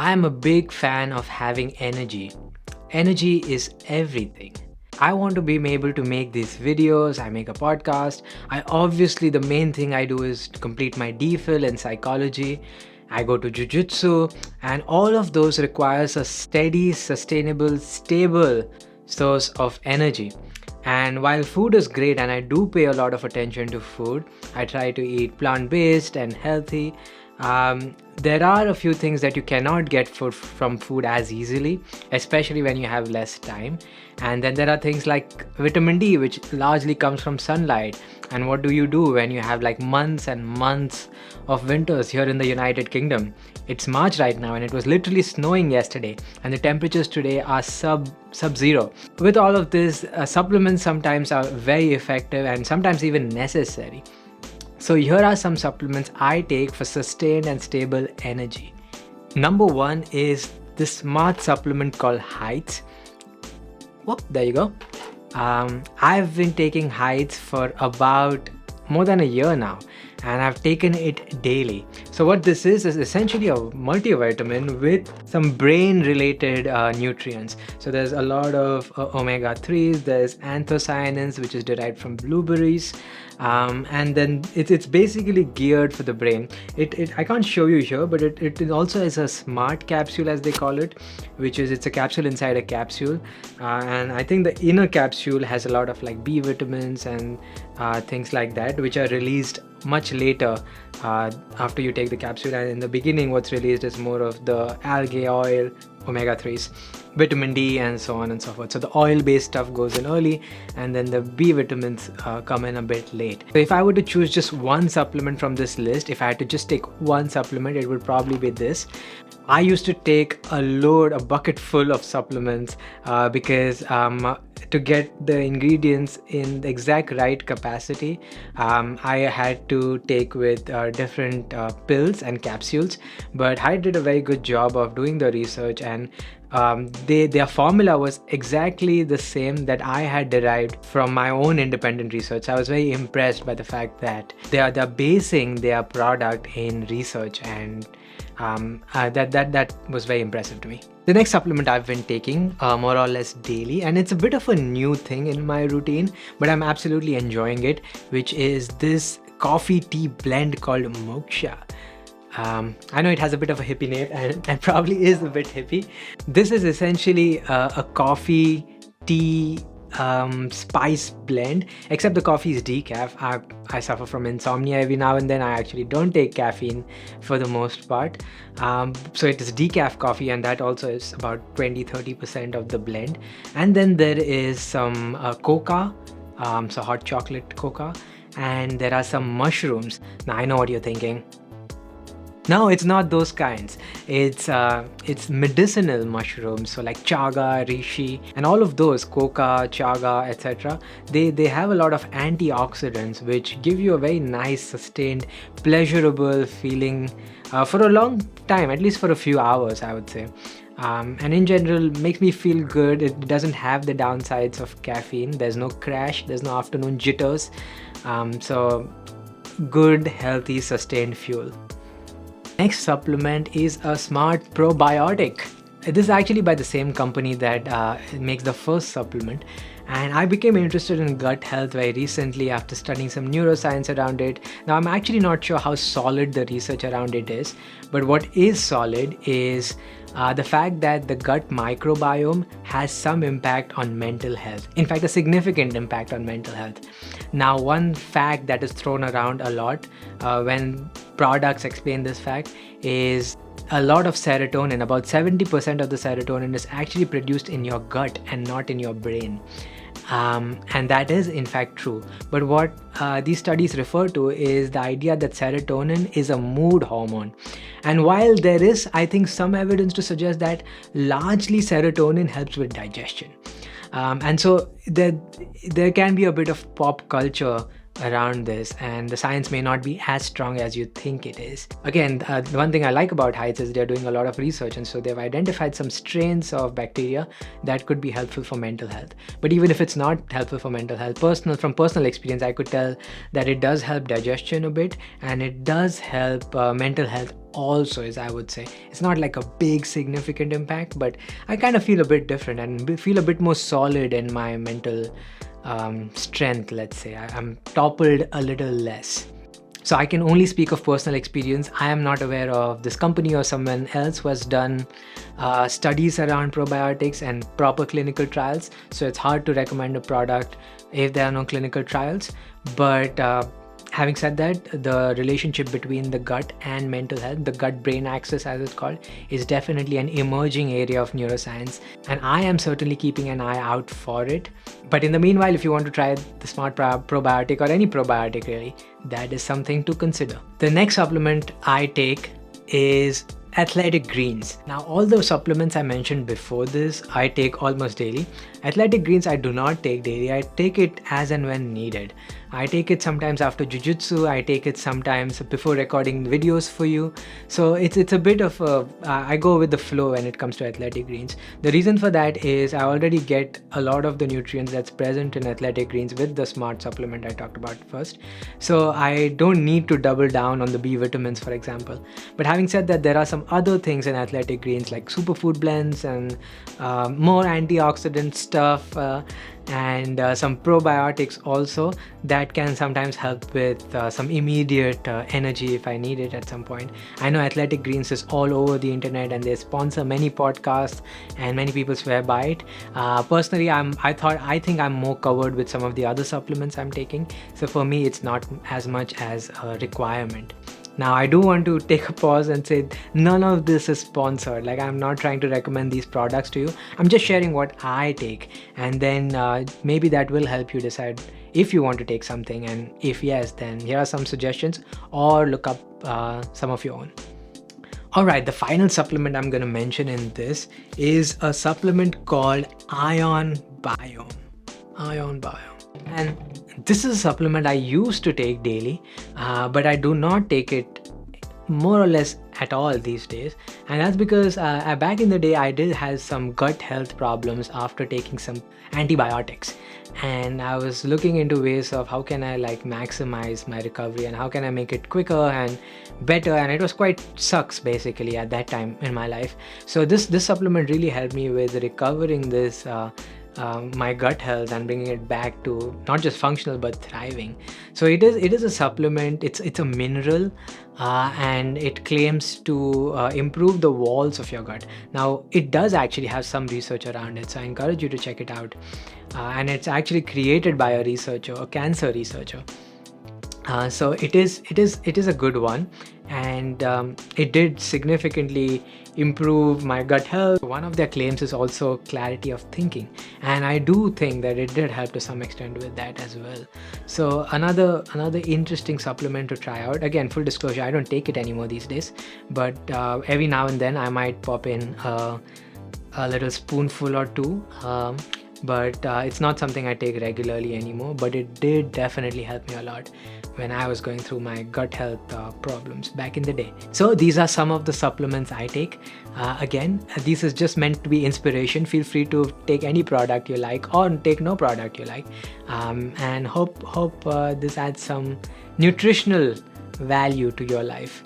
I am a big fan of having energy. Energy is everything. I want to be able to make these videos, I make a podcast. The main thing I do is to complete my DPhil in psychology. I go to jujitsu, and all of those requires a steady, sustainable, stable source of energy. And while food is great, and I do pay a lot of attention to food, I try to eat plant based and healthy. There are a few things that you cannot get from food as easily, especially when you have less time. And then there are things like vitamin D, which largely comes from sunlight. And what do you do when you have like months and months of winters here in the United Kingdom? It's March right now, and it was literally snowing yesterday, and the temperatures today are sub-zero. With all of this, supplements sometimes are very effective and sometimes even necessary. So here are some supplements I take for sustained and stable energy. Number one is this smart supplement called Heights. Whoop, there you go. I've been taking Heights for about more than a year now, and I've taken it daily. So what this is essentially a multivitamin with some brain related nutrients. So there's a lot of omega-3s, there's anthocyanins, which is derived from blueberries, and then it's basically geared for the brain. I can't show you here, but it also is a smart capsule, as they call it, which is it's a capsule inside a capsule, and I think the inner capsule has a lot of like B vitamins and things like that, which are released much later after you take the capsule. And in the beginning, what's released is more of the algae oil, omega-3s, vitamin D, and so on and so forth. So the oil-based stuff goes in early, and then the B vitamins come in a bit late. So if I were to choose just one supplement from this list, if I had to just take one supplement, it would probably be this. I used to take a bucket full of supplements because to get the ingredients in the exact right capacity, I had to take with different pills and capsules. But Hyde did a very good job of doing the research, and their formula was exactly the same that I had derived from my own independent research. I was very impressed by the fact that they're basing their product in research, and that was very impressive to me. The next supplement I've been taking more or less daily, and it's a bit of a new thing in my routine, but I'm absolutely enjoying it, which is this coffee tea blend called Moksha. I know it has a bit of a hippie name, and probably is a bit hippie. This is essentially a coffee tea spice blend, except the coffee is decaf. I suffer from insomnia every now and then. I actually don't take caffeine for the most part, so it is decaf coffee, and that also is about 20-30% of the blend. And then there is some coca, so hot chocolate coca, and there are some mushrooms. Now I know what you're thinking. No, it's not those kinds. It's medicinal mushrooms, so like chaga, reishi, and all of those, coca, chaga, etc. They have a lot of antioxidants, which give you a very nice, sustained, pleasurable feeling for a long time, at least for a few hours, I would say. And in general, makes me feel good. It doesn't have the downsides of caffeine. There's no crash, there's no afternoon jitters. So good, healthy, sustained fuel. Next supplement is a smart probiotic. This is actually by the same company that makes the first supplement, and I became interested in gut health very recently after studying some neuroscience around it. Now I'm actually not sure how solid the research around it is, but what is solid is the fact that the gut microbiome has some impact on mental health. In fact, a significant impact on mental health. Now, one fact that is thrown around a lot when products explain this fact is a lot of serotonin, about 70% of the serotonin is actually produced in your gut and not in your brain. And that is in fact true. But what these studies refer to is the idea that serotonin is a mood hormone. And while there is, I think, some evidence to suggest that largely serotonin helps with digestion. And so there can be a bit of pop culture around this, and the science may not be as strong as you think it is. Again, the one thing I like about Heights is they're doing a lot of research, and so they've identified some strains of bacteria that could be helpful for mental health. But even if it's not helpful for mental health, from personal experience, I could tell that it does help digestion a bit, and it does help mental health also, as I would say. It's not like a big significant impact, but I kind of feel a bit different and feel a bit more solid in my mental strength, let's say. I'm toppled a little less. So I can only speak of personal experience. I am not aware of this company or someone else who has done studies around probiotics and proper clinical trials. So it's hard to recommend a product if there are no clinical trials. But having said that, the relationship between the gut and mental health, the gut-brain axis as it's called, is definitely an emerging area of neuroscience, and I am certainly keeping an eye out for it. But in the meanwhile, if you want to try the Smart Probiotic or any probiotic really, that is something to consider. The next supplement I take is Athletic Greens. Now, all the supplements I mentioned before this, I take almost daily. Athletic Greens I do not take daily. I take it as and when needed. I take it sometimes after jujitsu. I take it sometimes before recording videos for you. So it's a bit of a, I go with the flow when it comes to Athletic Greens. The reason for that is I already get a lot of the nutrients that's present in Athletic Greens with the Smart supplement I talked about first. So I don't need to double down on the B vitamins, for example. But having said that, there are some other things in Athletic Greens like superfood blends and more antioxidant stuff and some probiotics also that can sometimes help with some immediate energy if I need it at some point. I know Athletic Greens is all over the internet and they sponsor many podcasts and many people swear by it. Personally, I think I'm more covered with some of the other supplements I'm taking. So for me, it's not as much as a requirement. Now, I do want to take a pause and say none of this is sponsored. Like, I'm not trying to recommend these products to you. I'm just sharing what I take, and then maybe that will help you decide if you want to take something, and if yes, then here are some suggestions, or look up some of your own. Alright, the final supplement I'm going to mention in this is a supplement called Ion Biome. Ion Biome. And this is a supplement I used to take daily, but I do not take it more or less at all these days. And that's because back in the day, I did have some gut health problems after taking some antibiotics. And I was looking into ways of how can I like maximize my recovery and how can I make it quicker and better. And it was quite sucks basically at that time in my life. So this supplement really helped me with recovering this my gut health and bringing it back to not just functional but thriving. So it is a supplement. It's a mineral and it claims to improve the walls of your gut. Now it does actually have some research around it, so I encourage you to check it out. And it's actually created by a researcher, a cancer researcher. So it is a good one, and it did significantly improve my gut health. One of their claims is also clarity of thinking, and I do think that it did help to some extent with that as well. So another interesting supplement to try out. Again, full disclosure, I don't take it anymore these days, but every now and then I might pop in a little spoonful or two. But it's not something I take regularly anymore, but it did definitely help me a lot when I was going through my gut health problems back in the day. So these are some of the supplements I take. Again, this is just meant to be inspiration. Feel free to take any product you like or take no product you like, and hope this adds some nutritional value to your life.